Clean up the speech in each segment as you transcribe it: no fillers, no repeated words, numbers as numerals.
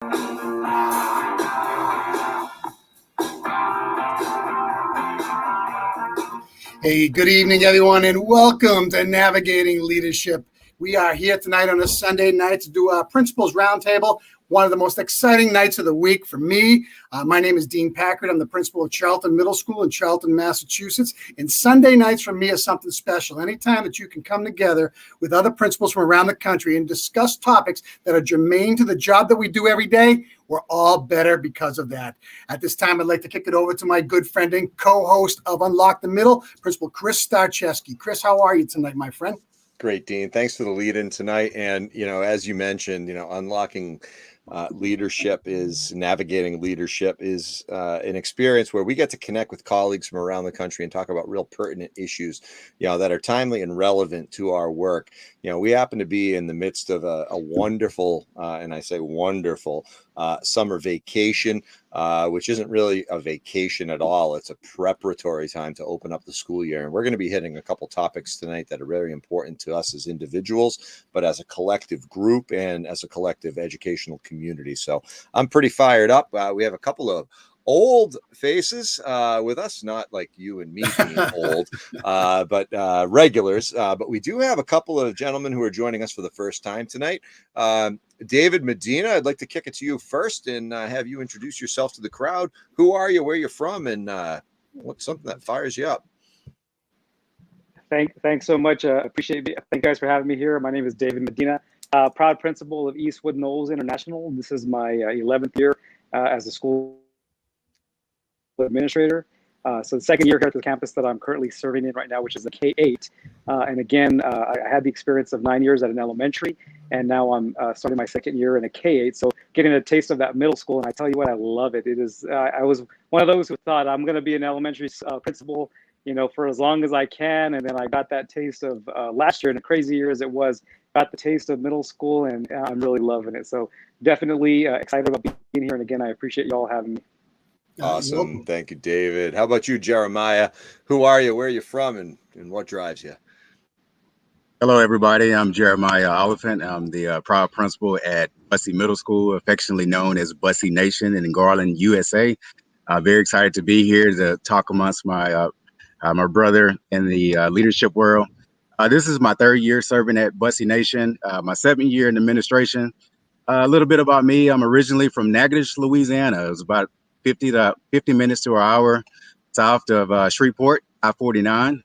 Hey, good evening, everyone, and welcome to Navigating Leadership. We are here tonight on a Sunday night to do a Principals Roundtable, one of the most exciting nights of the week for me. My name is Dean Packard. I'm the principal of Charlton Middle School in Charlton, Massachusetts. And Sunday nights for me is something special. Anytime that you can come together with other principals from around the country and discuss topics that are germane to the job that we do every day, we're all better because of that. At this time, I'd like to kick it over to my good friend and co-host of Unlock the Middle, Principal Chris Starcheski. Chris, how are you tonight, my friend? Great, Dean. Thanks for the lead in tonight. And, as you mentioned, unlocking leadership is navigating leadership is an experience where we get to connect with colleagues from around the country and talk about real pertinent issues, that are timely and relevant to our work. We happen to be in the midst of a wonderful, and I say wonderful, summer vacation, which isn't really a vacation at all. It's a preparatory time to open up the school year. And we're going to be hitting a couple topics tonight that are very important to us as individuals, but as a collective group and as a collective educational community. So I'm pretty fired up. We have a couple of old faces with us, not like you and me being old, but regulars. But we do have a couple of gentlemen who are joining us for the first time tonight. David Medina, I'd like to kick it to you first and have you introduce yourself to the crowd. Who are you, where you're from, and what's something that fires you up? Thanks so much. Appreciate it. Thank you guys for having me here. My name is David Medina, proud principal of Eastwood Knowles International. This is my 11th year as a school administrator. So the second year here at the campus that I'm currently serving in right now, which is a K-8. And again, I had the experience of 9 years at an elementary, and now I'm starting my second year in a K-8. So getting a taste of that middle school, and I tell you what, I love it. It is. I was one of those who thought I'm going to be an elementary principal, for as long as I can. And then I got that taste of last year, and a crazy year as it was, got the taste of middle school, and I'm really loving it. So definitely excited about being here. And again, I appreciate you all having me. Awesome. Thank you, David. How about you, Jeremiah? Who are you? Where are you from? And what drives you? Hello, everybody. I'm Jeremiah Oliphant. I'm the proud principal at Bussey Middle School, affectionately known as Bussey Nation in Garland, USA. Very excited to be here to talk amongst my brother in the leadership world. This is my third year serving at Bussey Nation, my 7th year in administration. A little bit about me. I'm originally from Natchitoches, Louisiana. It was about 50 minutes to an hour south of Shreveport, I-49.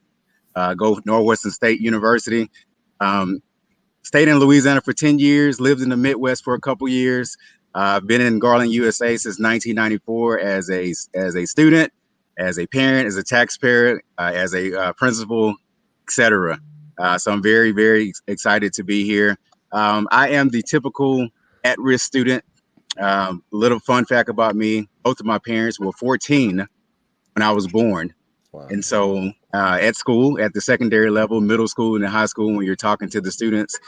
Go Northwestern State University. Stayed in Louisiana for 10 years, lived in the Midwest for a couple years. I've been in Garland, USA since 1994 as a student, as a parent, as a taxpayer, as a principal, etc. So I'm very, very excited to be here. I am the typical at-risk student. Little fun fact about me, both of my parents were 14 when I was born. Wow. And so at school, at the secondary level, middle school and high school, when you're talking to the students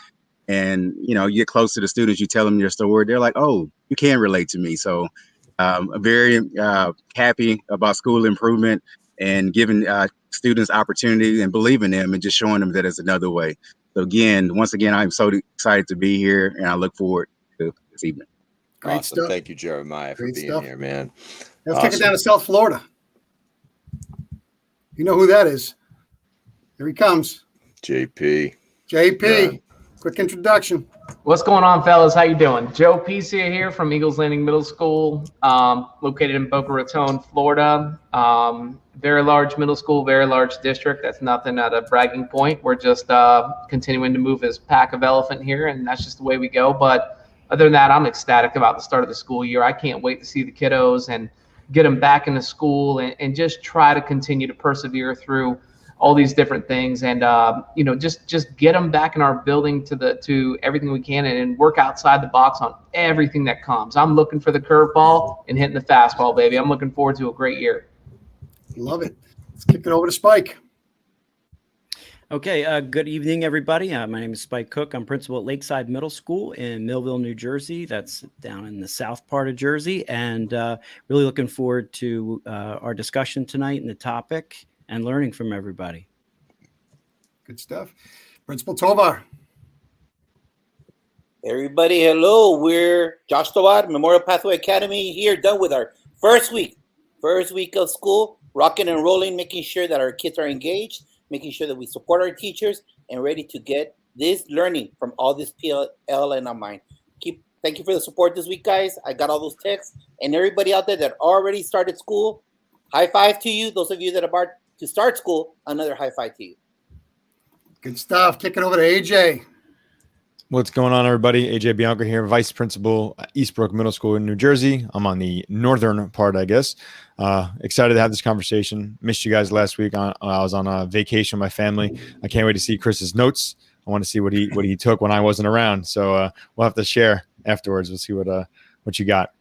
and, you get close to the students, you tell them your story, they're like, oh, you can relate to me. So I'm very happy about school improvement and giving students opportunity and believing them and just showing them that it's another way. So once again, I'm so excited to be here and I look forward to this evening. Great awesome stuff. Thank you, Jeremiah, for being here, man. Let's take it down to South Florida. You know who that is. Here he comes. JP. JP, quick introduction. What's going on, fellas? How you doing? Joe Pizia here from Eagles Landing Middle School, located in Boca Raton, Florida. Very large middle school, very large district. That's nothing at a bragging point. We're just continuing to move as pack of elephant here, and that's just the way we go. But other than that, I'm ecstatic about the start of the school year. I can't wait to see the kiddos and get them back into school and just try to continue to persevere through all these different things and just get them back in our building to everything we can and work outside the box on everything that comes. I'm looking for the curveball and hitting the fastball, baby. I'm looking forward to a great year. Love it. Let's kick it over to Spike. Okay, good evening, everybody. My name is Spike Cook. I'm principal at Lakeside Middle School in Millville, New Jersey. That's down in the south part of Jersey, and really looking forward to our discussion tonight and the topic and learning from everybody. Good stuff. Principal Tovar. Everybody, hello. We're Josh Tawad, Memorial Pathway Academy here, done with our first week. First week of school, rocking and rolling, making sure that our kids are engaged, making sure that we support our teachers, and ready to get this learning from all this PL and online. Thank you for the support this week, guys. I got all those texts. And everybody out there that already started school, high five to you. Those of you that are about to start school, another high five to you. Good stuff. Kicking over to AJ. What's going on, everybody? AJ Bianca here, Vice Principal at Eastbrook Middle School in New Jersey. I'm on the northern part, I guess. Excited to have this conversation. Missed you guys last week. I was on a vacation with my family. I can't wait to see Chris's notes. I want to see what he took when I wasn't around. So we'll have to share afterwards. We'll see what you got.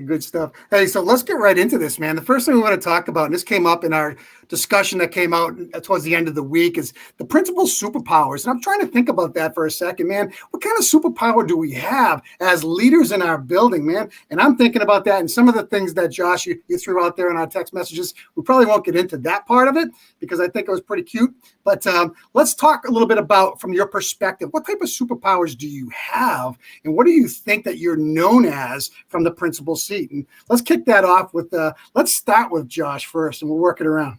Good stuff. Hey, so let's get right into this, man. The first thing we want to talk about, and this came up in our discussion that came out towards the end of the week, is the principal's superpowers. And I'm trying to think about that for a second, man. What kind of superpower do we have as leaders in our building, man? And I'm thinking about that and some of the things that, Josh, you threw out there in our text messages. We probably won't get into that part of it because I think it was pretty cute. But let's talk a little bit about, from your perspective, what type of superpowers do you have? And what do you think that you're known as from the principal's seat? And let's kick that off with, let's start with Josh first, and we'll work it around.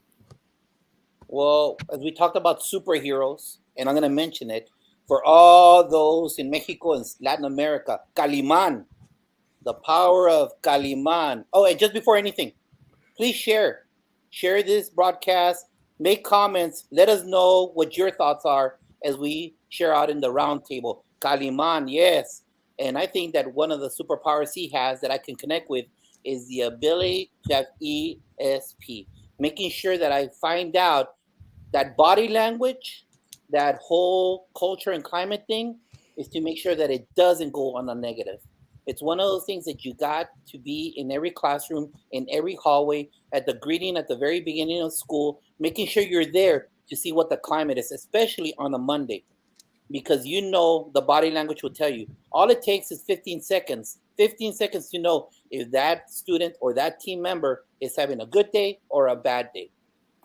Well, as we talked about superheroes, and I'm going to mention it, for all those in Mexico and Latin America, Calimán, the power of Calimán. Oh, and just before anything, please share this broadcast, make comments, let us know what your thoughts are as we share out in the round table. Calimán, yes. And I think that one of the superpowers he has that I can connect with is the ability to have ESP, making sure that I find out that body language, that whole culture and climate thing, is to make sure that it doesn't go on a negative. It's one of those things that you got to be in every classroom, in every hallway, at the greeting at the very beginning of school, making sure you're there to see what the climate is, especially on a Monday. Because you know the body language will tell you. All it takes is 15 seconds. 15 seconds to know if that student or that team member is having a good day or a bad day.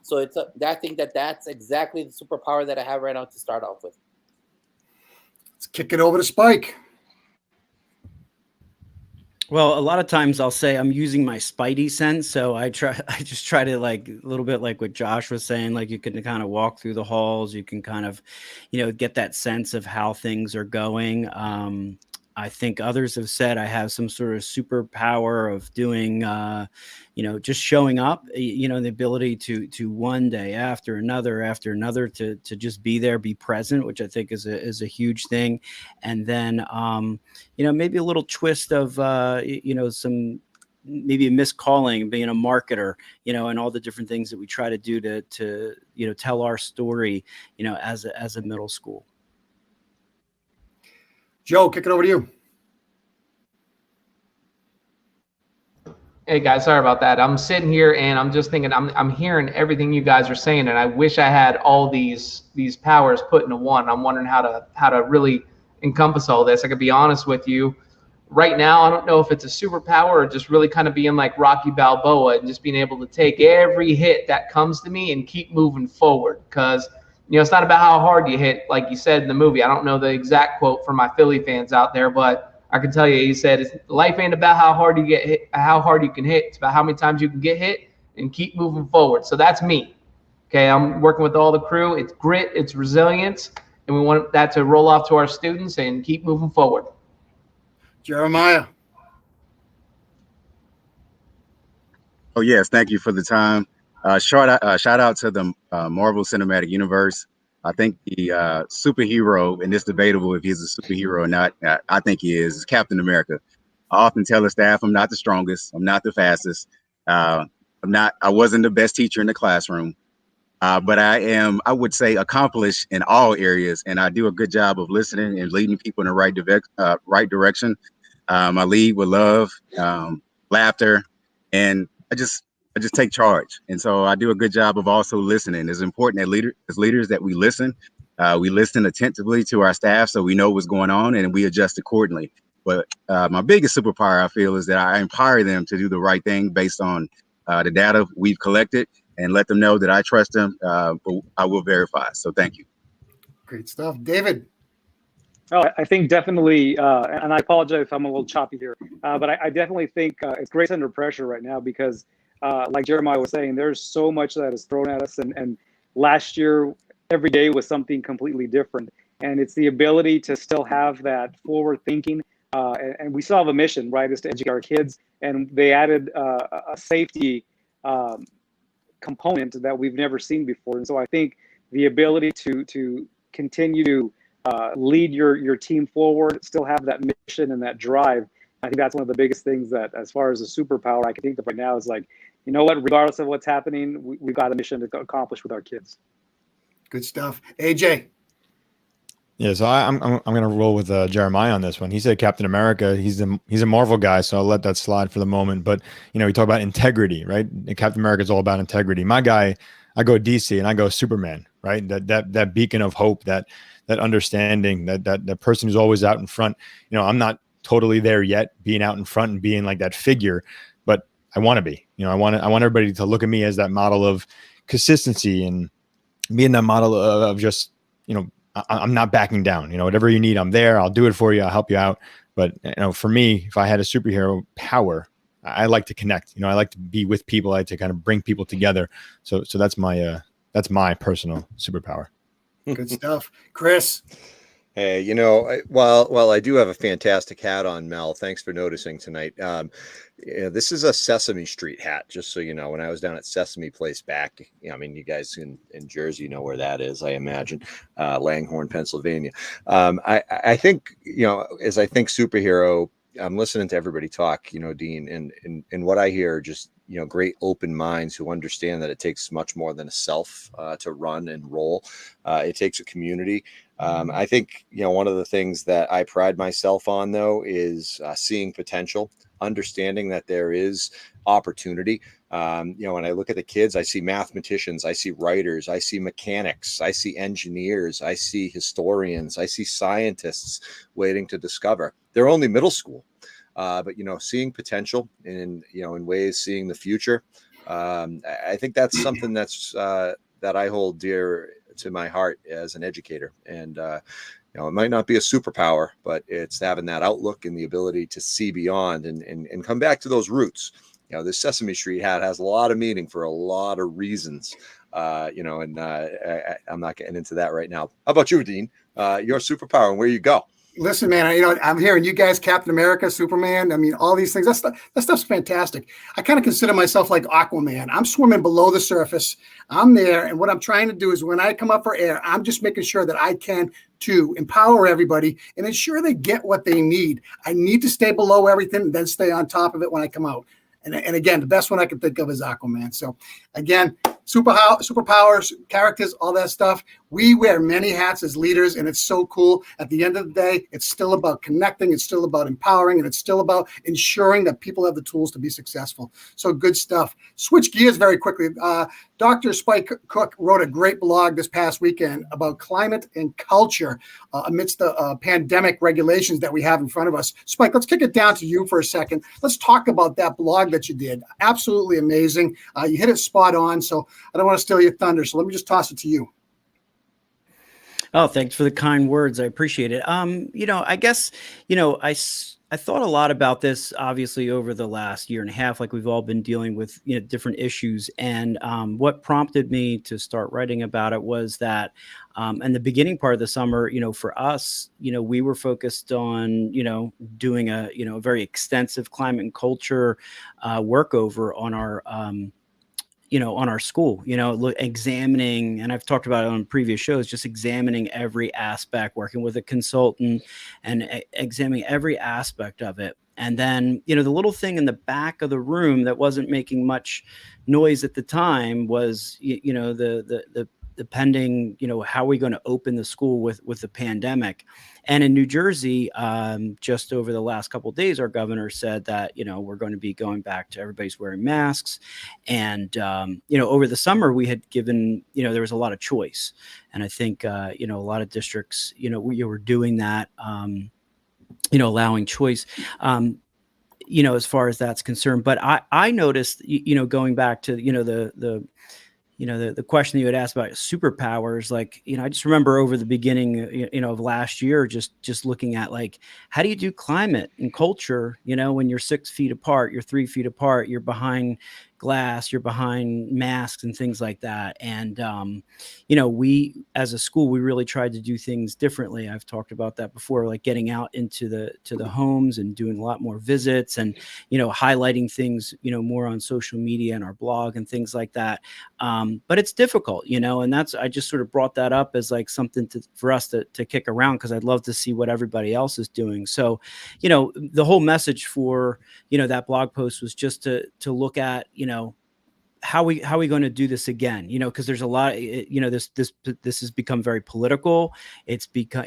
So I think that's exactly the superpower that I have right now to start off with. Let's kick it over to Spike. Well, a lot of times I'll say I'm using my spidey sense. So I just try to, like, a little bit like what Josh was saying, like you can kind of walk through the halls. You can kind of, get that sense of how things are going. I think others have said I have some sort of superpower of doing, just showing up, the ability to one day after another to just be there, be present, which I think is a huge thing. And then, maybe a little twist of, some, maybe a miscalling, being a marketer, and all the different things that we try to do to tell our story, as a middle school. Joe, kick it over to you. Hey guys, sorry about that. I'm sitting here and I'm just thinking, I'm hearing everything you guys are saying, and I wish I had all these powers put into one. I'm wondering how to really encompass all this. I could be honest with you. Right now, I don't know if it's a superpower or just really kind of being like Rocky Balboa and just being able to take every hit that comes to me and keep moving forward. Because it's not about how hard you hit, like you said in the movie. I don't know the exact quote for my Philly fans out there, but I can tell you, he said, life ain't about how hard you get hit, how hard you can hit. It's about how many times you can get hit and keep moving forward. So that's me. Okay, I'm working with all the crew. It's grit, it's resilience, and we want that to roll off to our students and keep moving forward. Jeremiah. Oh, yes. Thank you for the time. Shout out to the Marvel Cinematic Universe. I think the superhero, and it's debatable if he's a superhero or not, I think he is Captain America. I often tell the staff I'm not the strongest. I'm not the fastest. I wasn't the best teacher in the classroom. But I am, I would say, accomplished in all areas. And I do a good job of listening and leading people in the right direction. I lead with love, laughter, and I just take charge. And so I do a good job of also listening. It's important that as leaders that we listen attentively to our staff so we know what's going on and we adjust accordingly. But my biggest superpower, I feel, is that I empower them to do the right thing based on the data we've collected and let them know that I trust them, but I will verify. So thank you. Great stuff. David. Oh, I think definitely, and I apologize if I'm a little choppy here, but I definitely think it's grace under pressure right now because, like Jeremiah was saying, there's so much that is thrown at us, and last year every day was something completely different, and it's the ability to still have that forward thinking, and we still have a mission, right? Is to educate our kids, and they added a safety um, component that we've never seen before, and so I think the ability to continue to lead your team forward, still have that mission and that drive. I think that's one of the biggest things that, as far as a superpower, I can think of right now is like, you know what, regardless of what's happening, we've got a mission to accomplish with our kids. Good stuff. AJ. Yeah, so I'm gonna roll with Jeremiah on this one. He said Captain America. He's a Marvel guy, so I'll let that slide for the moment. But you know, we talk about integrity, right? And Captain America is all about integrity. My guy, I go DC and I go Superman, right? That beacon of hope, that understanding, that person who's always out in front. You know, I'm not totally there yet, being out in front and being like that figure, but I want to be. You know, I want everybody to look at me as that model of consistency and being that model of just, you know, I'm not backing down. You know, whatever you need, I'm there. I'll do it for you. I'll help you out. But you know, for me, if I had a superhero power, I like to connect. You know, I like to be with people. I like to kind of bring people together. So that's my personal superpower. Good stuff, Chris. Hey, you know, while I do have a fantastic hat on, Mel, thanks for noticing tonight. Yeah, this is a Sesame Street hat, just so you know. When I was down at Sesame Place back, you know, I mean, you guys in Jersey know where that is, I imagine, Langhorne, Pennsylvania. I think, you know, as I think superhero, I'm listening to everybody talk, you know, Dean, and what I hear, just, you know, great open minds who understand that it takes much more than a self to run and roll. It takes a community. I think, you know, one of the things that I pride myself on, though, is seeing potential, understanding that there is opportunity. You know, when I look at the kids, I see mathematicians, I see writers, I see mechanics, I see engineers, I see historians, I see scientists waiting to discover. They're only middle school, but, you know, seeing potential in, you know, in ways, seeing the future. I think that's something that's that I hold dear to my heart as an educator. And you know, it might not be a superpower, but it's having that outlook and the ability to see beyond and come back to those roots. You know, this Sesame Street hat has a lot of meaning for a lot of reasons. You know, and I'm not getting into that right now. How about you, Dean? Your superpower and where you go? Listen, man, you know, I'm hearing you guys, Captain America, Superman. I mean, all these things. That stuff's fantastic. I kind of consider myself like Aquaman. I'm swimming below the surface. I'm there, and what I'm trying to do is when I come up for air, I'm just making sure that I can to empower everybody and ensure they get what they need. I need to stay below everything and then stay on top of it when I come out. And again, the best one I can think of is Aquaman. So again, superpowers, characters, all that stuff. We wear many hats as leaders, and it's so cool. At the end of the day, it's still about connecting. It's still about empowering, and it's still about ensuring that people have the tools to be successful. So good stuff. Switch gears very quickly. Dr. Spike Cook wrote a great blog this past weekend about climate and culture amidst the pandemic regulations that we have in front of us. Spike, let's kick it down to you for a second. Let's talk about that blog that you did. Absolutely amazing. You hit it spot on. So I don't want to steal your thunder. So let me just toss it to you. Oh, thanks for the kind words. I appreciate it. You know, I guess, you know, I thought a lot about this, obviously, over the last year and a half, like we've all been dealing with, you know, different issues. And what prompted me to start writing about it was that in the beginning part of the summer, you know, for us, you know, we were focused on, you know, doing a, you know, very extensive climate and culture workover on our you know, on our school, you know, examining, and I've talked about it on previous shows, just examining every aspect, working with a consultant and examining every aspect of it. And then, you know, the little thing in the back of the room that wasn't making much noise at the time was, you know, the pending, you know, how are we going to open the school with the pandemic? And in New Jersey, just over the last couple of days, our governor said that, you know, we're going to be going back to everybody's wearing masks. And, you know, over the summer, we had given, you know, there was a lot of choice. And I think, you know, a lot of districts, you know, we were doing that, you know, allowing choice. You know, as far as that's concerned. But I noticed, you know, going back to, you know, the the question that you had asked about superpowers, like, I just remember over the beginning, of last year, just looking at like, how do you do climate and culture, when you're 6 feet apart, you're 3 feet apart, you're behind glass, you're behind masks and things like that. And, we, as a school, we really tried to do things differently. I've talked about that before, like getting out into the homes and doing a lot more visits and, highlighting things, more on social media and our blog and things like that. But it's difficult, and I just sort of brought that up as like something for us to kick around, because I'd love to see what everybody else is doing. So, the whole message for, that blog post was just to look at, how are we going to do this again? Because there's a lot, this has become very political. It's become,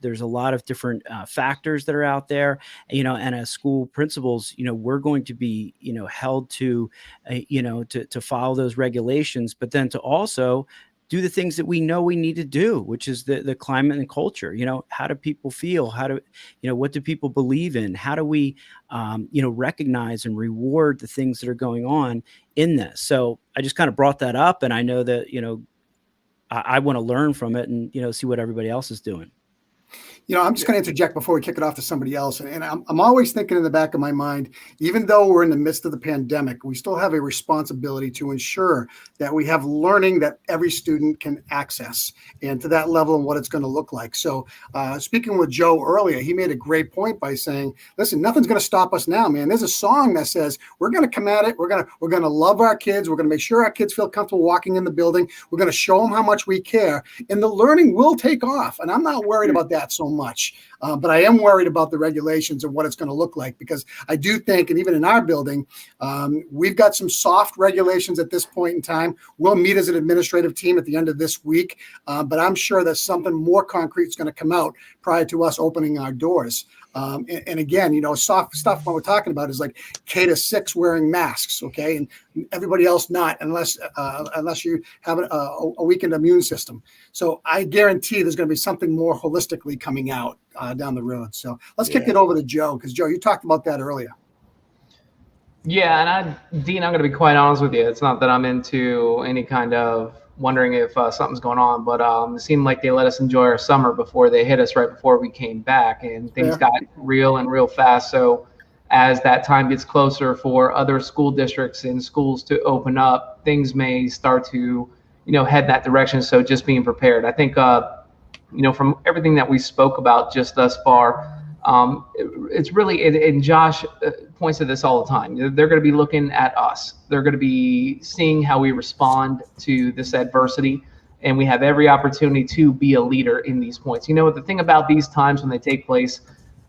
there's a lot of different factors that are out there, and as school principals, we're going to be, held to, to follow those regulations, but then to also do the things that we know we need to do, which is the climate and culture. How do people feel? What do people believe in? How do we, recognize and reward the things that are going on in this? So I just kind of brought that up, and I know that, I want to learn from it and, see what everybody else is doing. I'm just going to interject before we kick it off to somebody else. And I'm always thinking in the back of my mind, even though we're in the midst of the pandemic, we still have a responsibility to ensure that we have learning that every student can access, and to that level and what it's going to look like. So speaking with Joe earlier, he made a great point by saying, listen, nothing's going to stop us now, man. There's a song that says we're going to come at it. We're going to love our kids. We're going to make sure our kids feel comfortable walking in the building. We're going to show them how much we care, and the learning will take off. And I'm not worried about that so much. But I am worried about the regulations and what it's going to look like, because I do think, and even in our building, we've got some soft regulations at this point in time. We'll meet as an administrative team at the end of this week, but I'm sure that something more concrete is going to come out prior to us opening our doors. And again, soft stuff, what we're talking about is like K-6 wearing masks, okay, and everybody else not, unless you have a weakened immune system. So I guarantee there's going to be something more holistically coming out down the road. So let's kick it over to Joe, because Joe, you talked about that earlier. Yeah, and Dean, I'm going to be quite honest with you. It's not that I'm into any kind of wondering if something's going on, but it seemed like they let us enjoy our summer before they hit us right before we came back, and things got real fast. So as that time gets closer for other school districts and schools to open up, things may start to, head that direction. So just being prepared. I think, from everything that we spoke about just thus far, it's really, and Josh points to this all the time, they're going to be looking at us. They're going to be seeing how we respond to this adversity, and we have every opportunity to be a leader in these points. The thing about these times when they take place,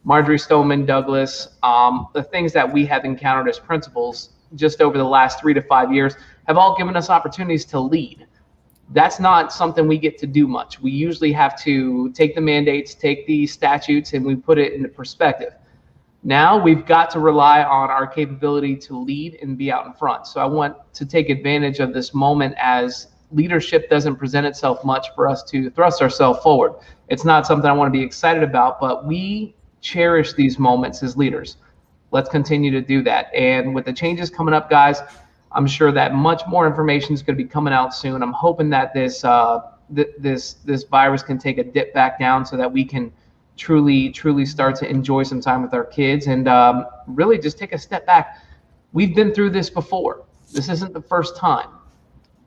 Marjorie Stoneman Douglas, the things that we have encountered as principals just over the last 3 to 5 years have all given us opportunities to lead. That's not something we get to do much. We usually have to take the mandates, take the statutes, and we put it into perspective. Now we've got to rely on our capability to lead and be out in front. So I want to take advantage of this moment, as leadership doesn't present itself much for us to thrust ourselves forward. It's not something I want to be excited about, but we cherish these moments as leaders. Let's continue to do that. And with the changes coming up, guys, I'm sure that much more information is going to be coming out soon. I'm hoping that this virus can take a dip back down so that we can truly start to enjoy some time with our kids, and really just take a step back. We've been through this before. This isn't the first time.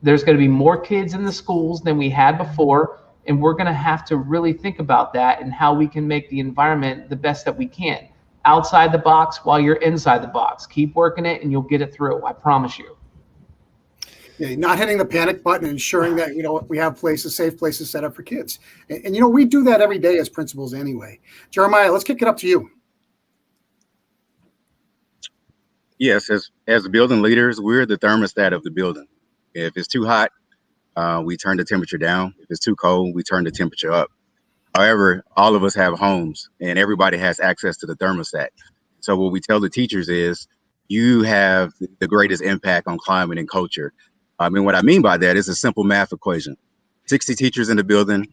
There's going to be more kids in the schools than we had before, and we're going to have to really think about that and how we can make the environment the best that we can. Outside the box while you're inside the box. Keep working it and you'll get it through. I promise you. Yeah, not hitting the panic button, ensuring that, we have safe places set up for kids. And we do that every day as principals anyway. Jeremiah, let's kick it up to you. Yes, as building leaders, we're the thermostat of the building. If it's too hot, we turn the temperature down. If it's too cold, we turn the temperature up. However, all of us have homes, and everybody has access to the thermostat. So what we tell the teachers is, you have the greatest impact on climate and culture. What I mean by that is a simple math equation. 60 teachers in the building,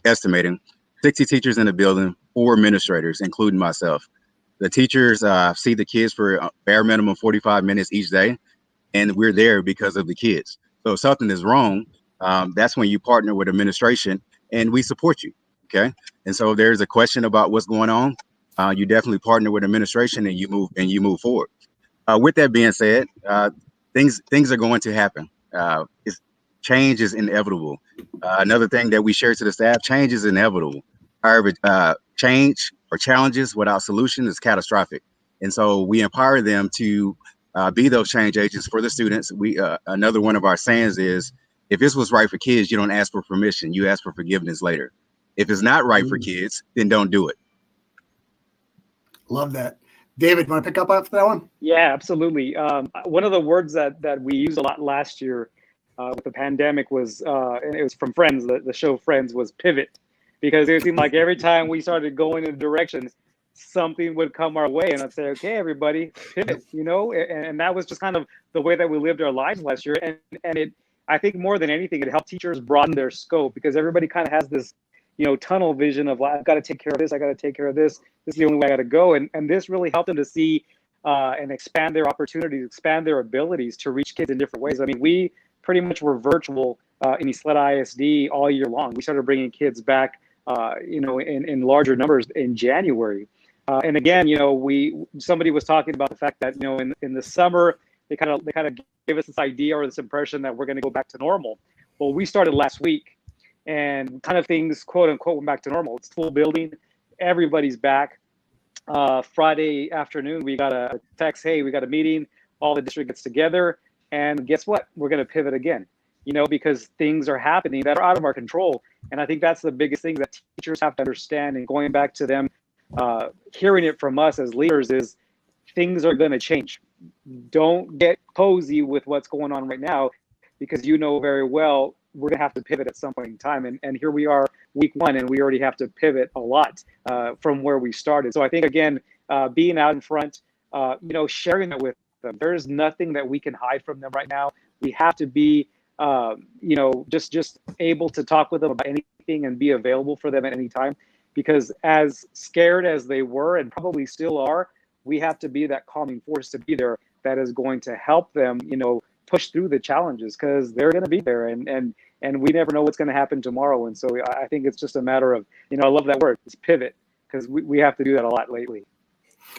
estimating 60 teachers in the building, 4 administrators, including myself. The teachers see the kids for bare minimum 45 minutes each day, and we're there because of the kids. So if something is wrong, that's when you partner with administration, and we support you. Okay. And so if there's a question about what's going on, you definitely partner with administration, and you move forward. With that being said, things are going to happen. Change is inevitable. Another thing that we share to the staff: change is inevitable. However, change or challenges without solution is catastrophic. And so we empower them to be those change agents for the students. We another one of our sayings is, if this was right for kids, you don't ask for permission, you ask for forgiveness later. If it's not right for kids, then don't do it. Love that. David, want to pick up after that one? Yeah, absolutely. One of the words that we used a lot last year with the pandemic was, and it was from Friends, the show Friends, was pivot, because it seemed like every time we started going in directions, something would come our way, and I'd say, okay, everybody, pivot, and that was just kind of the way that we lived our lives last year. And it, I think more than anything, it helped teachers broaden their scope, because everybody kind of has this, tunnel vision of, well, I've got to take care of this, I got to take care of this. This is the only way I got to go. And this really helped them to see and expand their opportunities, expand their abilities to reach kids in different ways. I mean, we pretty much were virtual in Isleta ISD all year long. We started bringing kids back, in larger numbers in January. And again, somebody was talking about the fact that, in the summer, they kind of gave us this idea or this impression that we're going to go back to normal. Well, we started last week, and kind of things, quote unquote, went back to normal. It's full building. Everybody's back. Friday afternoon, we got a text, hey, we got a meeting. All the district gets together. And guess what? We're going to pivot again, because things are happening that are out of our control. And I think that's the biggest thing that teachers have to understand. And going back to them, hearing it from us as leaders is, things are going to change. Don't get cozy with what's going on right now, because very well we're going to have to pivot at some point in time. And here we are, week one, and we already have to pivot a lot from where we started. So I think, again, being out in front, sharing that with them. There's nothing that we can hide from them right now. We have to be, just able to talk with them about anything and be available for them at any time. Because as scared as they were and probably still are, we have to be that calming force to be there that is going to help them, push through the challenges, because they're going to be there, and we never know what's going to happen tomorrow. And so I think it's just a matter of, I love that word, it's pivot, because we have to do that a lot lately.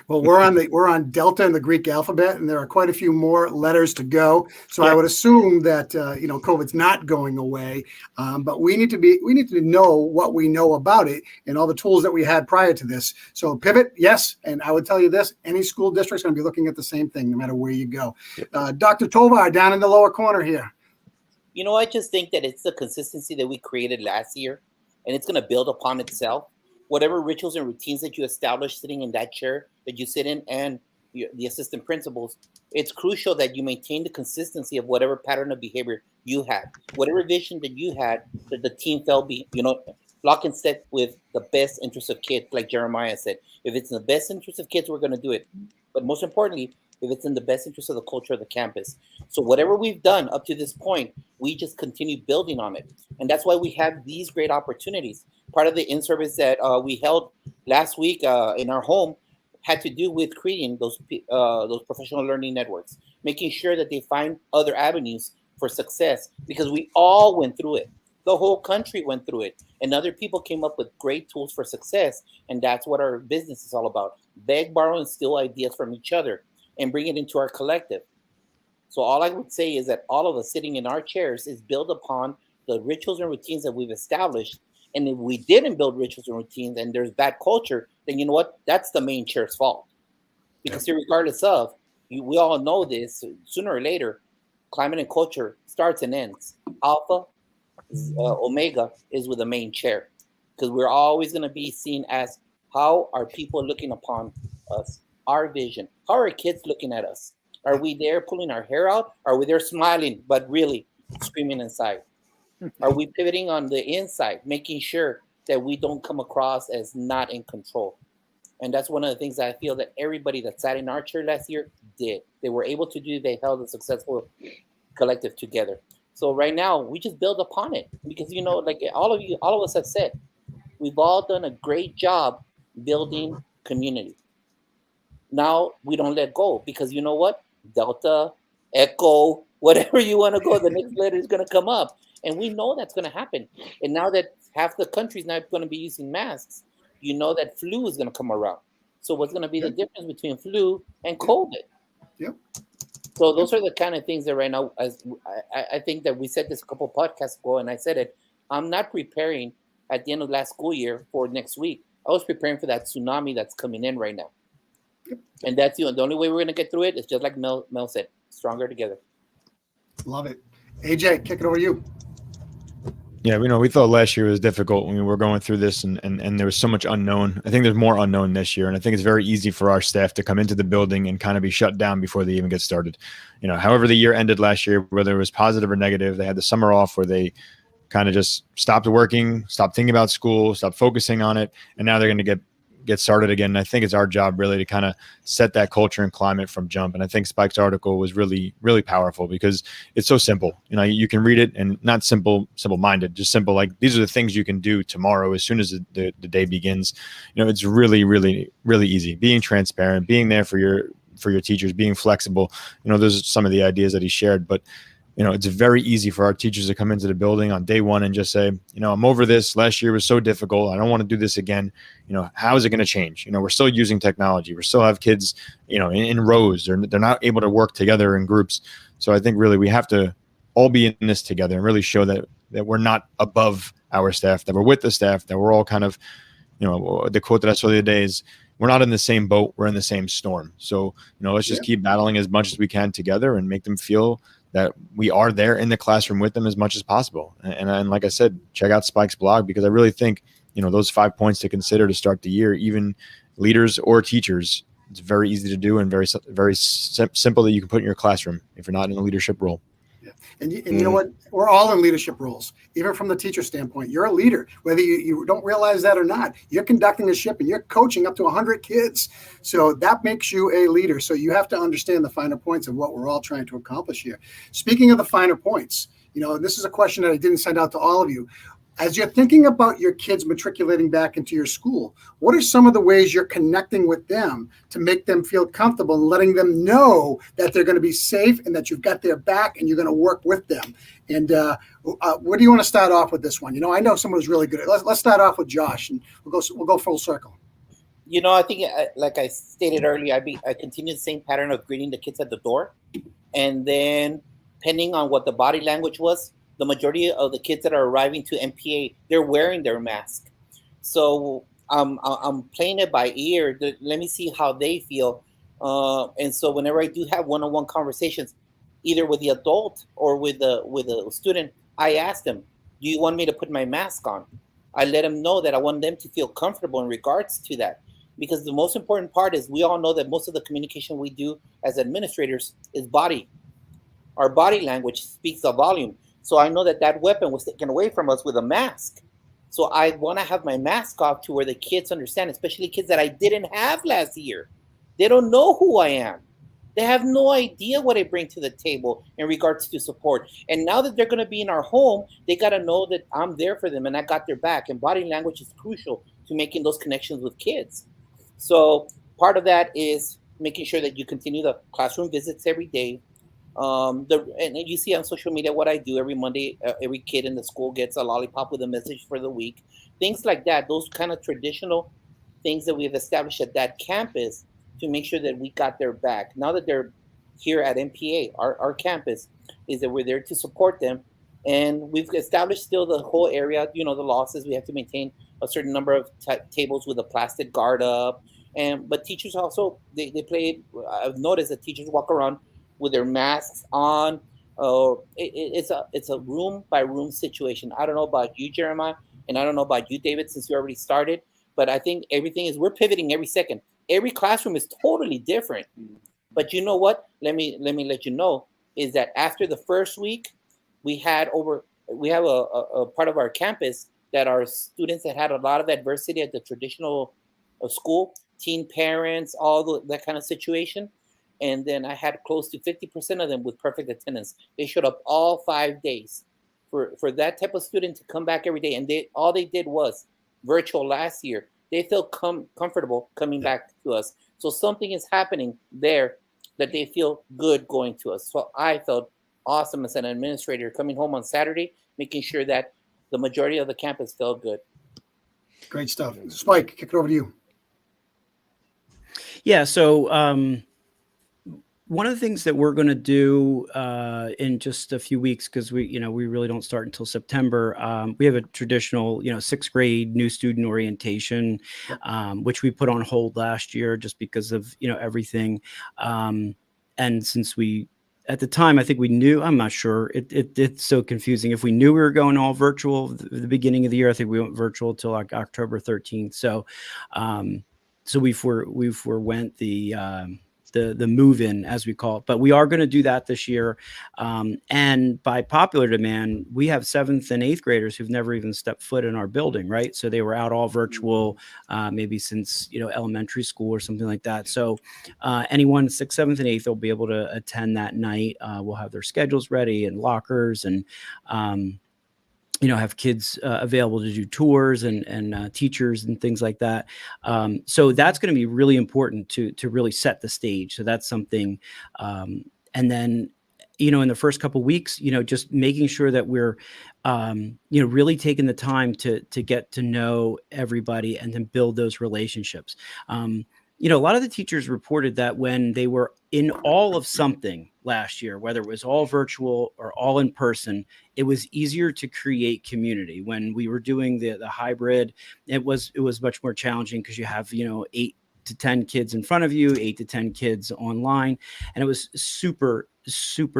Well, we're on Delta in the Greek alphabet, and there are quite a few more letters to go. So I would assume that COVID's not going away, but we need to know what we know about it and all the tools that we had prior to this. So pivot, yes, and I would tell you this: any school district's going to be looking at the same thing, no matter where you go. Dr. Tovar, down in the lower corner here. I just think that it's the consistency that we created last year, and it's going to build upon itself. Whatever rituals and routines that you establish sitting in that chair that you sit in, and the assistant principals, it's crucial that you maintain the consistency of whatever pattern of behavior you had, whatever vision that you had, that the team felt lock and step with the best interest of kids. Like Jeremiah said, if it's in the best interest of kids, we're going to do it. But most importantly, if it's in the best interest of the culture of the campus. So whatever we've done up to this point, we just continue building on it. And that's why we have these great opportunities. Part of the in-service that we held last week in our home had to do with creating those professional learning networks, making sure that they find other avenues for success, because we all went through it. The whole country went through it, and other people came up with great tools for success. And that's what our business is all about: beg, borrow, and steal ideas from each other and bring it into our collective. So all I would say is that all of us sitting in our chairs is build upon the rituals and routines that we've established. And if we didn't build rituals and routines and there's bad culture, then you know what? That's the main chair's fault. Because regardless of, we all know this, sooner or later, climate and culture starts and ends. Alpha, Omega is with the main chair. Because we're always going to be seen as, how are people looking upon us? Our vision. How are kids looking at us? Are we there pulling our hair out? Are we there smiling, but really screaming inside? Are we pivoting on the inside, making sure that we don't come across as not in control? And that's one of the things that I feel that everybody that sat in our chair last year did. They were able to do. They held a successful collective together. So right now, we just build upon it. Because, like all of us have said, we've all done a great job building community. Now we don't let go, because you know what? Delta Echo, whatever you want to go, the next letter is going to come up. And we know that's going to happen. And now that half the country is not going to be using masks, you know that flu is going to come around. So what's going to be the difference between flu and COVID? Yep. So those are the kind of things that right now, as I think that we said this a couple podcasts ago, and I said it, I'm not preparing at the end of last school year for next week. I was preparing for that tsunami that's coming in right now. And that's the only way we're going to get through it is just like Mel said, stronger together. Love it. AJ, kick it over to you. Yeah, we thought last year was difficult when we were going through this, and there was so much unknown. I think there's more unknown this year, and I think it's very easy for our staff to come into the building and kind of be shut down before they even get started. However the year ended last year, whether it was positive or negative, they had the summer off where they kind of just stopped working, stopped thinking about school, stopped focusing on it, and now they're going to get started again. And I think it's our job really to kind of set that culture and climate from jump. And I think Spike's article was really, really powerful because it's so simple. You can read it and not simple-minded, just simple. Like these are the things you can do tomorrow as soon as the day begins. It's really, really, really easy. Being transparent, being there for your teachers, being flexible. Those are some of the ideas that he shared, but it's very easy for our teachers to come into the building on day one and just say, I'm over this. Last year was so difficult. I don't want to do this again. How is it going to change? We're still using technology. We still have kids, in rows. They're not able to work together in groups. So I think really we have to all be in this together and really show that we're not above our staff, that we're with the staff, that we're all kind of, the quote that I saw the other day is, we're not in the same boat. We're in the same storm. So, let's just keep battling as much as we can together and make them feel that we are there in the classroom with them as much as possible. And like I said, check out Spike's blog, because I really think, those 5 points to consider to start the year, even leaders or teachers, it's very easy to do and very, very simple that you can put in your classroom if you're not in a leadership role. Yeah. And you know what? We're all in leadership roles, even from the teacher standpoint. You're a leader, whether you don't realize that or not. You're conducting a ship and you're coaching up to 100 kids. So that makes you a leader. So you have to understand the finer points of what we're all trying to accomplish here. Speaking of the finer points, this is a question that I didn't send out to all of you. As you're thinking about your kids matriculating back into your school, what are some of the ways you're connecting with them to make them feel comfortable and letting them know that they're going to be safe and that you've got their back and you're going to work with them? And where do you want to start off with this one? I know someone who's really good at it. Let's start off with Josh, and we'll go full circle. I think, like I stated earlier, I continue the same pattern of greeting the kids at the door. And then, depending on what the body language was, the majority of the kids that are arriving to MPA, they're wearing their mask. So I'm playing it by ear. Let me see how they feel. And so whenever I do have one-on-one conversations, either with the adult or with the student, I ask them, do you want me to put my mask on? I let them know that I want them to feel comfortable in regards to that. Because the most important part is we all know that most of the communication we do as administrators is body. Our body language speaks a volume. So I know that weapon was taken away from us with a mask. So I want to have my mask off to where the kids understand, especially kids that I didn't have last year. They don't know who I am. They have no idea what I bring to the table in regards to support. And now that they're going to be in our home, they got to know that I'm there for them and I got their back. And body language is crucial to making those connections with kids. So part of that is making sure that you continue the classroom visits every day. And you see on social media what I do every Monday. Every kid in the school gets a lollipop with a message for the week. Things like that. Those kind of traditional things that we've established at that campus to make sure that we got their back. Now that they're here at MPA, our campus, is that we're there to support them. And we've established still the whole area, the losses. We have to maintain a certain number of tables with a plastic guard up. But teachers also, they play, I've noticed that teachers walk around with their masks on. It's a room by room situation. I don't know about you, Jeremiah, and I don't know about you, David, since you already started, but I think we're pivoting every second. Every classroom is totally different. But you know what? Let me let you know is that after the first week, we have a part of our campus that are students that had a lot of adversity at the traditional school, teen parents, that kind of situation. And then I had close to 50% of them with perfect attendance. They showed up all 5 days. For that type of student to come back every day, and all they did was virtual last year. They feel comfortable coming back to us. So something is happening there that they feel good going to us. So I felt awesome as an administrator coming home on Saturday, making sure that the majority of the campus felt good. Great stuff. Spike, kick it over to you. Yeah. So one of the things that we're going to do in just a few weeks, because we really don't start until September. We have a traditional, 6th grade new student orientation, which we put on hold last year just because of everything. And since we, at the time, I think we knew, I'm not sure. It's so confusing. If we knew we were going all virtual at the beginning of the year, I think we went virtual till like October 13th. So we forewent the move-in, as we call it, but we are going to do that this year. And by popular demand, we have 7th and 8th graders who've never even stepped foot in our building, right? So they were out all virtual, maybe since elementary school or something like that. So anyone 6th, 7th, and 8th will be able to attend that night. We'll have their schedules ready and lockers, and have kids available to do tours and teachers and things like that. So that's going to be really important to really set the stage. So that's something. And then, in the first couple of weeks, just making sure that we're, really taking the time to get to know everybody and then build those relationships. A lot of the teachers reported that when they were in all of something last year, whether it was all virtual or all in person, it was easier to create community. When we were doing the hybrid, it was much more challenging because you have 8 to 10 kids in front of you, 8 to 10 kids online, and it was super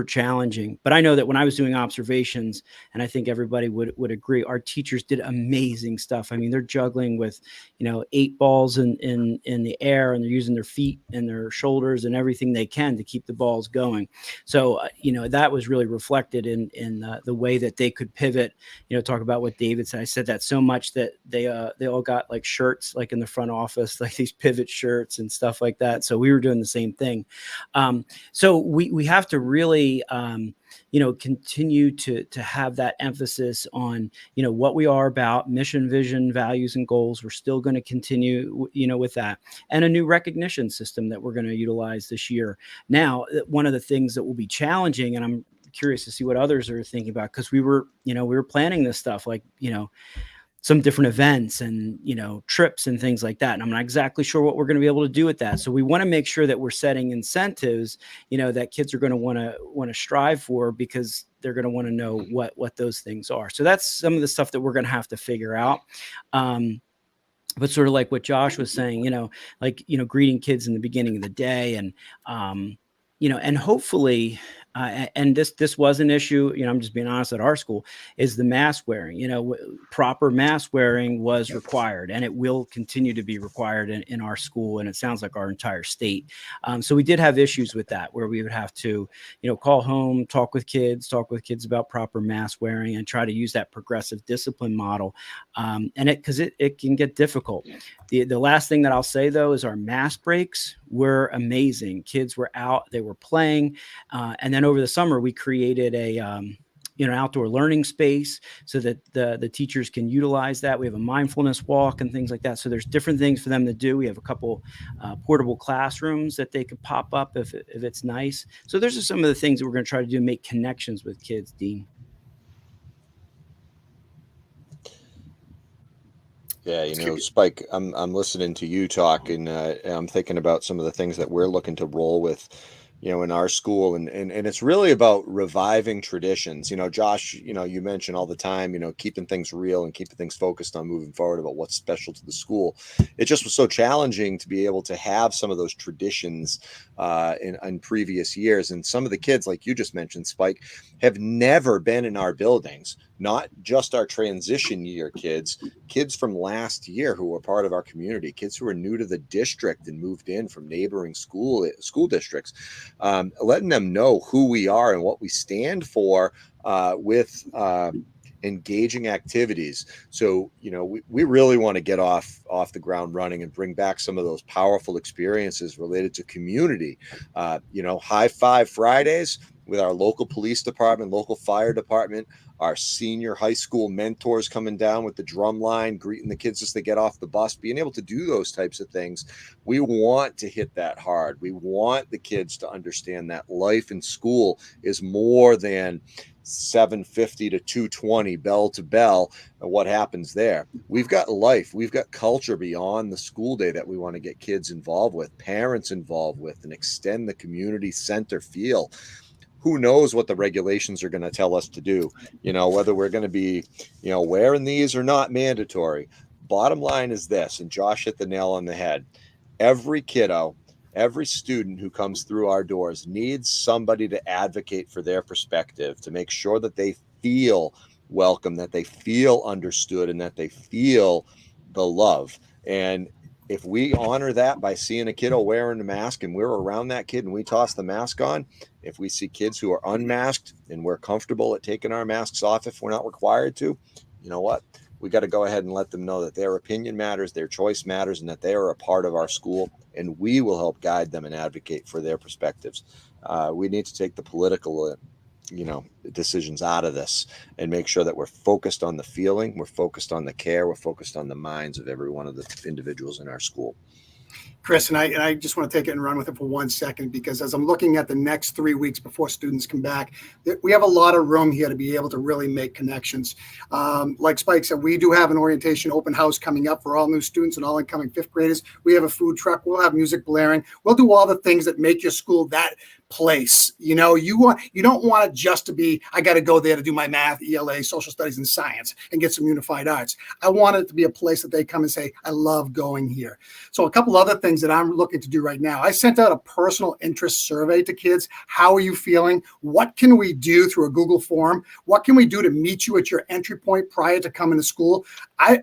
challenging. But I know that when I was doing observations, and I think everybody would agree, our teachers did amazing stuff. I mean, they're juggling with 8 balls in the air, and they're using their feet and their shoulders and everything they can to keep the balls going. So that was really reflected in the way that they could pivot. Talk about what David said. I said that so much that they all got like shirts, like in the front office, like these pivot shirts and stuff like that. So we were doing the same thing. So we have to really continue to have that emphasis on what we are about, mission, vision, values, and goals. We're still going to continue with that, and a new recognition system that we're going to utilize this year. Now, one of the things that will be challenging, and I'm curious to see what others are thinking about, because we were planning this stuff like some different events and trips and things like that, and I'm not exactly sure what we're going to be able to do with that. So we want to make sure that we're setting incentives that kids are going to want to strive for, because they're going to want to know what those things are. So that's some of the stuff that we're going to have to figure out. But sort of like what Josh was saying, greeting kids in the beginning of the day, and and hopefully, and this was an issue, I'm just being honest, at our school, is the mask wearing. Proper mask wearing was required, and it will continue to be required in our school, and it sounds like our entire state. So we did have issues with that, where we would have to, call home, talk with kids about proper mask wearing, and try to use that progressive discipline model. And because it can get difficult. The last thing that I'll say, though, is our mask breaks were amazing. Kids were out, they were playing, and then over the summer we created a outdoor learning space so that the teachers can utilize that. We have a mindfulness walk and things like that. So there's different things for them to do. We have a couple portable classrooms that they could pop up if it's nice. So those are some of the things that we're going to try to do, make connections with kids, Dean. Yeah, Spike, I'm listening to you talk, and I'm thinking about some of the things that we're looking to roll with, in our school, and it's really about reviving traditions. Josh, you mention all the time, keeping things real and keeping things focused on moving forward about what's special to the school. It just was so challenging to be able to have some of those traditions in previous years. And some of the kids, like you just mentioned, Spike, have never been in our buildings. Not just our transition year kids from last year who were part of our community, kids who are new to the district and moved in from neighboring school districts, letting them know who we are and what we stand for with engaging activities. So, we really want to get off the ground running and bring back some of those powerful experiences related to community. High Five Fridays, with our local police department, local fire department, our senior high school mentors coming down with the drum line, greeting the kids as they get off the bus, being able to do those types of things. We want to hit that hard. We want the kids to understand that life in school is more than 750 to 220 bell to bell and what happens there. We've got life, we've got culture beyond the school day that we want to get kids involved with, parents involved with, and extend the community center feel. Who knows what the regulations are going to tell us to do, whether we're going to be, wearing these or not mandatory. Bottom line is this, and Josh hit the nail on the head. Every kiddo, every student who comes through our doors needs somebody to advocate for their perspective, to make sure that they feel welcome, that they feel understood, and that they feel the love. And if we honor that by seeing a kiddo wearing a mask and we're around that kid and we toss the mask on, if we see kids who are unmasked and we're comfortable at taking our masks off if we're not required to, you know what? We got to go ahead and let them know that their opinion matters, their choice matters, and that they are a part of our school, and we will help guide them and advocate for their perspectives. We need to take the political, decisions out of this and make sure that we're focused on the feeling, we're focused on the care, we're focused on the minds of every one of the individuals in our school. Chris, and I just want to take it and run with it for 1 second, because as I'm looking at the next 3 weeks before students come back, we have a lot of room here to be able to really make connections. Like Spike said, we do have an orientation open house coming up for all new students and all incoming fifth graders. We have a food truck. We'll have music blaring. We'll do all the things that make your school that place. You don't want it just to be, I got to go there to do my math, ELA, social studies, and science and get some unified arts. I want it to be a place that they come and say, I love going here. So a couple other things that I'm looking to do right now. I sent out a personal interest survey to kids. How are you feeling? What can we do through a Google form? What can we do to meet you at your entry point prior to coming to school? I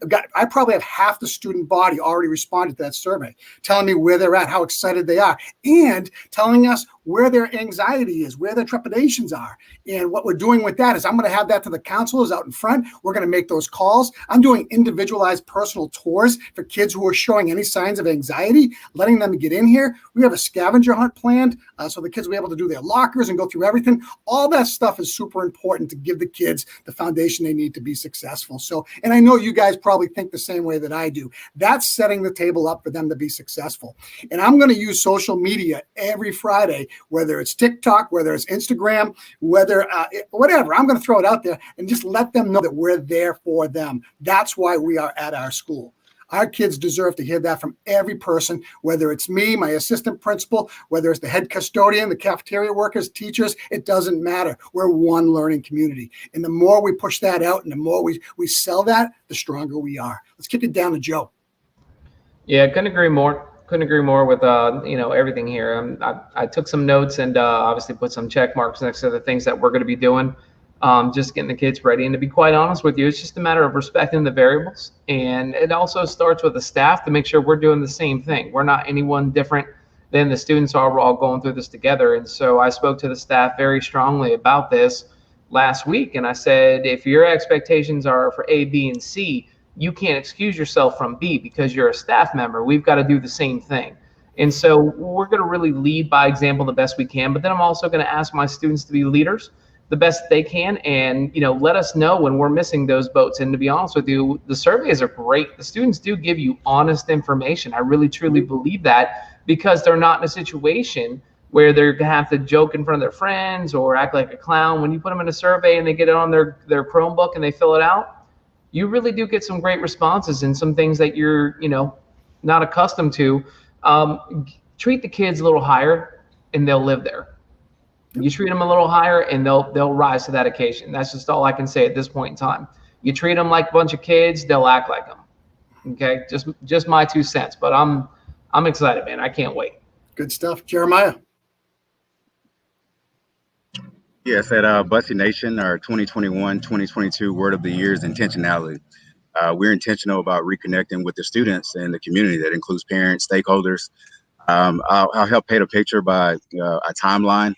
probably have half the student body already responded to that survey, telling me where they're at, how excited they are, and telling us where their anxiety is, where their trepidations are. And what we're doing with that is I'm going to have that to the counselors out in front. We're going to make those calls. I'm doing individualized personal tours for kids who are showing any signs of anxiety, letting them get in here. We have a scavenger hunt planned so the kids will be able to do their lockers and go through everything. All that stuff is super important to give the kids the foundation they need to be successful. So, and I know you guys probably think the same way that I do. That's setting the table up for them to be successful. And I'm going to use social media every Friday, whether it's TikTok, whether it's Instagram, whether whatever. I'm going to throw it out there and just let them know that we're there for them. That's why we are at our school. Our kids deserve to hear that from every person, whether it's me, my assistant principal, whether it's the head custodian, the cafeteria workers, teachers, it doesn't matter. We're one learning community. And the more we push that out and the more we sell that, the stronger we are. Let's kick it down to Joe. Yeah, couldn't agree more. Couldn't agree more with everything here. I took some notes and obviously put some check marks next to the things that we're going to be doing. Just getting the kids ready. And to be quite honest with you, it's just a matter of respecting the variables. And it also starts with the staff to make sure we're doing the same thing. We're not anyone different than the students are. We're all going through this together. And so I spoke to the staff very strongly about this last week. And I said, if your expectations are for A, B, and C, you can't excuse yourself from B because you're a staff member. We've got to do the same thing. And so we're going to really lead by example the best we can. But then I'm also going to ask my students to be leaders the best they can, and let us know when we're missing those boats. And to be honest with you, the surveys are great. The students do give you honest information. I really truly believe that, because they're not in a situation where they're gonna have to joke in front of their friends or act like a clown. When you put them in a survey and they get it on their Chromebook and they fill it out, you really do get some great responses and some things that you're not accustomed to. Treat the kids a little higher and they'll live there. You treat them a little higher and they'll rise to that occasion. That's just all I can say at this point in time. You treat them like a bunch of kids, they'll act like them. Okay, just my 2 cents. But I'm excited, man. I can't wait. Good stuff, Jeremiah. Yes, at Bussy Nation, our 2021-2022 word of the year is intentionality. We're intentional about reconnecting with the students and the community. That includes parents, stakeholders. I'll help paint a picture by a timeline.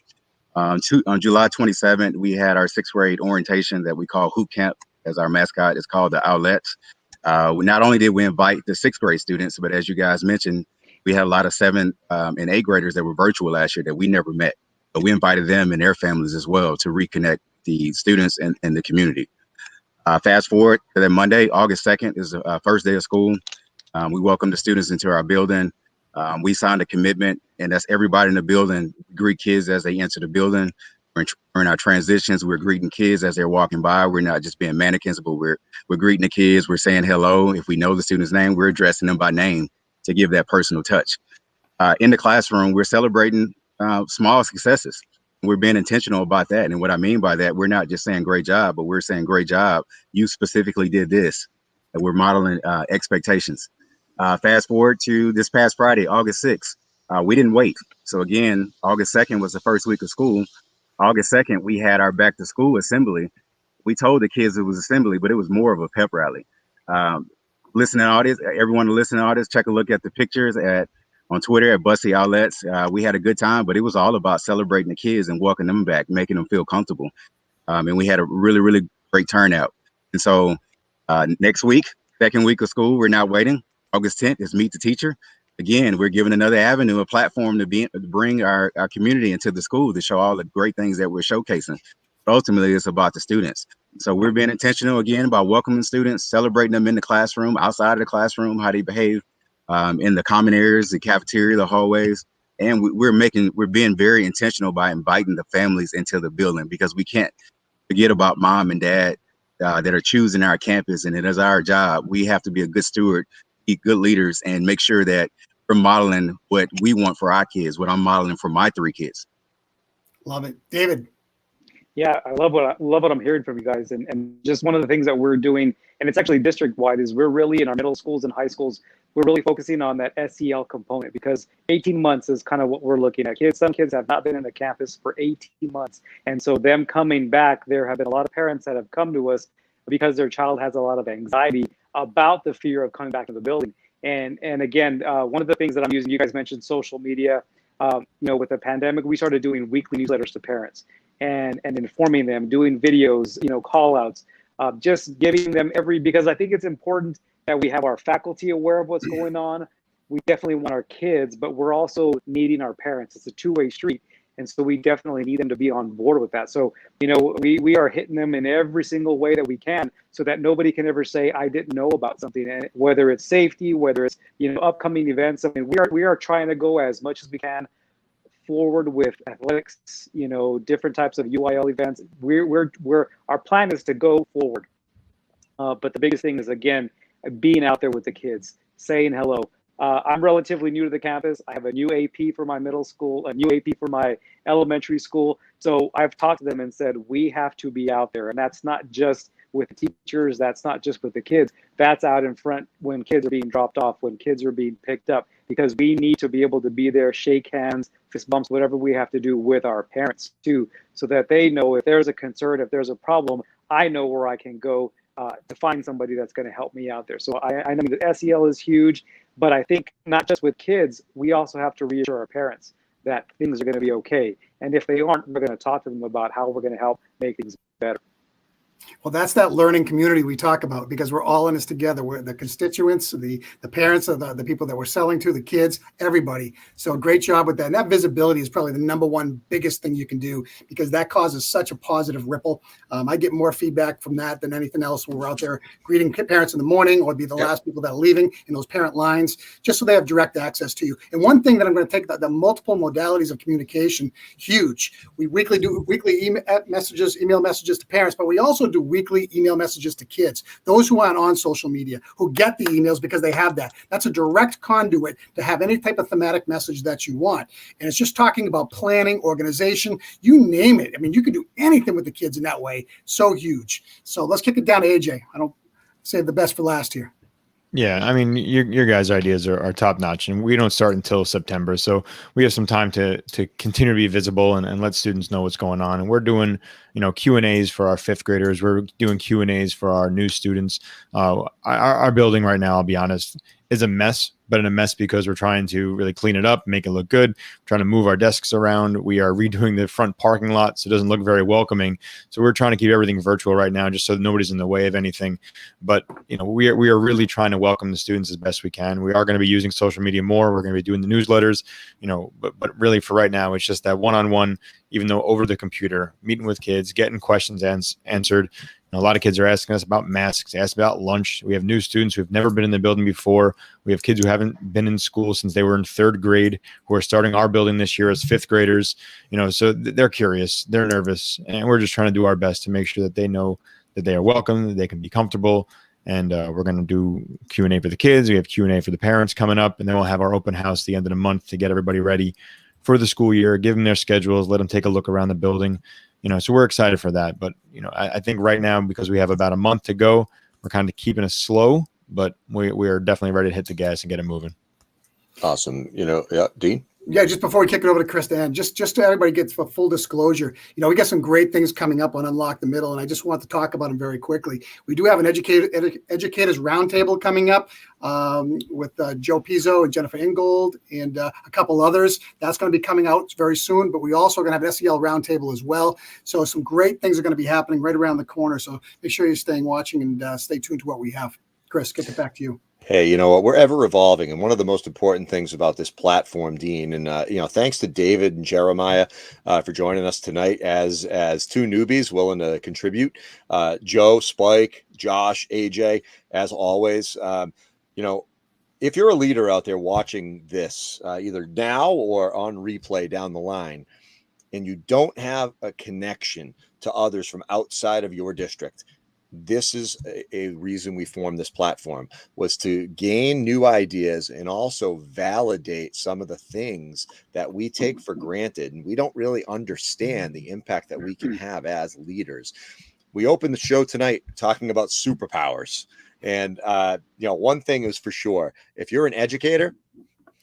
On July 27th, we had our 6th grade orientation that we call Hoop Camp, as our mascot is called the Owlets. Not only did we invite the 6th grade students, but as you guys mentioned, we had a lot of 7th and 8th graders that were virtual last year that we never met. but we invited them and their families as well to reconnect the students and the community. Fast forward to that Monday, August 2nd is the first day of school. We welcome the students into our building. We signed a commitment, and that's everybody in the building. We greet kids as they enter the building. During our transitions, we're greeting kids as they're walking by. We're not just being mannequins, but we're greeting the kids. We're saying hello. If we know the student's name, we're addressing them by name to give that personal touch. In the classroom, we're celebrating small successes. We're being intentional about that. And what I mean by that, we're not just saying great job, but we're saying great job. You specifically did this. And we're modeling expectations. Fast forward to this past Friday, August 6th. We didn't wait. So again, August 2nd was the first week of school. August 2nd, we had our back to school assembly. We told the kids it was assembly, but it was more of a pep rally. Listening audience, everyone listening audience, check a look at the pictures on Twitter at Bussy Outlets. We had a good time, but it was all about celebrating the kids and welcoming them back, making them feel comfortable. And we had a really, really great turnout. And so next week, second week of school, we're not waiting. August 10th is Meet the Teacher. Again, we're giving another avenue, a platform to bring our community into the school to show all the great things that we're showcasing. But ultimately, it's about the students. So we're being intentional again by welcoming students, celebrating them in the classroom, outside of the classroom, how they behave in the common areas, the cafeteria, the hallways. And we're being very intentional by inviting the families into the building, because we can't forget about mom and dad that are choosing our campus, and it is our job. We have to be a good steward, be good leaders, and make sure that we're modeling what we want for our kids, what I'm modeling for my 3 kids. Love it. David. Yeah, I love what I'm hearing from you guys, and just one of the things that we're doing, and it's actually district wide, is we're really in our middle schools and high schools, we're really focusing on that SEL component, because 18 months is kind of what we're looking at. Some kids have not been in the campus for 18 months, and so them coming back, there have been a lot of parents that have come to us because their child has a lot of anxiety about the fear of coming back to the building. And again, one of the things that I'm using, you guys mentioned social media. With the pandemic, we started doing weekly newsletters to parents and informing them, doing videos, call outs, just giving them because I think it's important that we have our faculty aware of what's going on. We definitely want our kids, but we're also needing our parents. It's a two-way street. And so we definitely need them to be on board with that. So, we are hitting them in every single way that we can, so that nobody can ever say, I didn't know about something. And whether it's safety, whether it's, upcoming events, I mean, we are trying to go as much as we can forward with athletics, different types of UIL events. Our plan is to go forward. But the biggest thing is, again, being out there with the kids, saying hello. I'm relatively new to the campus. I have a new AP for my middle school, a new AP for my elementary school. So I've talked to them and said, we have to be out there. And that's not just with the teachers. That's not just with the kids. That's out in front when kids are being dropped off, when kids are being picked up, because we need to be able to be there, shake hands, fist bumps, whatever we have to do with our parents too, so that they know if there's a concern, if there's a problem, I know where I can go to find somebody that's going to help me out there. So I know that SEL is huge, but I think not just with kids, we also have to reassure our parents that things are going to be okay. And if they aren't, we're going to talk to them about how we're going to help make things better. Well, that's that learning community we talk about, because we're all in this together. We're the constituents, the parents of the people that we're selling to, the kids, everybody. So great job with that. And that visibility is probably the number one biggest thing you can do, because that causes such a positive ripple. I get more feedback from that than anything else when we're out there greeting parents in the morning, or be the last people that are leaving in those parent lines, just so they have direct access to you. And one thing that I'm going to take, the multiple modalities of communication, huge. We do weekly email messages to parents, but we also do weekly email messages to kids, those who aren't on social media, who get the emails because they have that. That's a direct conduit to have any type of thematic message that you want. And it's just talking about planning, organization, you name it. I mean, you can do anything with the kids in that way. So huge. So let's kick it down to AJ. I don't save the best for last here. Yeah, I mean, your guys' ideas are top notch, and we don't start until September, so we have some time to continue to be visible and let students know what's going on. And we're doing, Q&As for our 5th graders. We're doing Q&As for our new students. Our building right now, I'll be honest, is a mess, but in a mess because we're trying to really clean it up, make it look good. We're trying to move our desks around. We are redoing the front parking lot, so it doesn't look very welcoming. So we're trying to keep everything virtual right now, just so nobody's in the way of anything. But we are really trying to welcome the students as best we can. We are going to be using social media more. We're going to be doing the newsletters, but really for right now, it's just that one-on-one, even though over the computer, meeting with kids, getting questions answered. A lot of kids are asking us about masks, they ask about lunch. We have new students who have never been in the building before. We have kids who haven't been in school since they were in third grade, who are starting our building this year as fifth graders. So they're curious, they're nervous, and we're just trying to do our best to make sure that they know that they are welcome, that they can be comfortable. And we're going to do Q&A for the kids. We have Q&A for the parents coming up, and then we'll have our open house at the end of the month to get everybody ready for the school year, give them their schedules, let them take a look around the building. So we're excited for that. But, I think right now, because we have about a month to go, we're kind of keeping it slow, but we are definitely ready to hit the gas and get it moving. Awesome. Yeah, Dean? Yeah, just before we kick it over to Chris to end, just so everybody gets a full disclosure, we got some great things coming up on Unlock the Middle, and I just want to talk about them very quickly. We do have an educators roundtable coming up with Joe Pizzo and Jennifer Ingold and a couple others. That's going to be coming out very soon, but we also are going to have an SEL roundtable as well. So some great things are going to be happening right around the corner. So make sure you're staying watching and stay tuned to what we have. Chris, kick it back to you. Hey, you know what? We're ever evolving. And one of the most important things about this platform, Dean, and, thanks to David and Jeremiah for joining us tonight as two newbies willing to contribute. Joe, Spike, Josh, AJ, as always, if you're a leader out there watching this, either now or on replay down the line, and you don't have a connection to others from outside of your district, this is a reason we formed this platform, was to gain new ideas and also validate some of the things that we take for granted and we don't really understand the impact that we can have as leaders. We opened the show tonight talking about superpowers, and one thing is for sure: if you're an educator,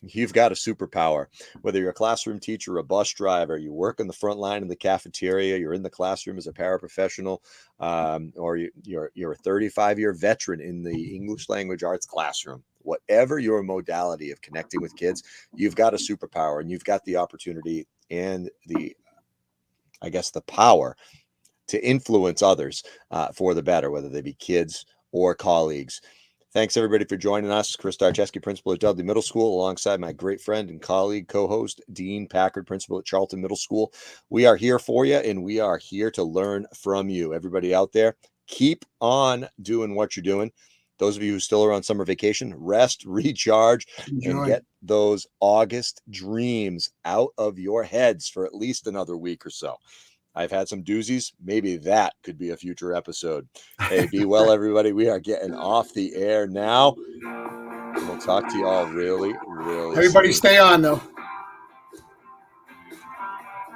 you've got a superpower. Whether you're a classroom teacher, a bus driver, you work in the front line in the cafeteria, you're in the classroom as a paraprofessional, or you're a 35-year veteran in the English language arts classroom. Whatever your modality of connecting with kids, you've got a superpower, and you've got the opportunity and the power to influence others for the better, whether they be kids or colleagues. Thanks, everybody, for joining us. Chris Darcheski, principal at Dudley Middle School, alongside my great friend and colleague, co-host, Dean Packard, principal at Charlton Middle School. We are here for you, and we are here to learn from you. Everybody out there, keep on doing what you're doing. Those of you who still are on summer vacation, rest, recharge, and get those August dreams out of your heads for at least another week or so. I've had some doozies. Maybe that could be a future episode. Hey, be well, everybody. We are getting off the air now. We'll talk to you all really, really Everybody soon. stay on, though.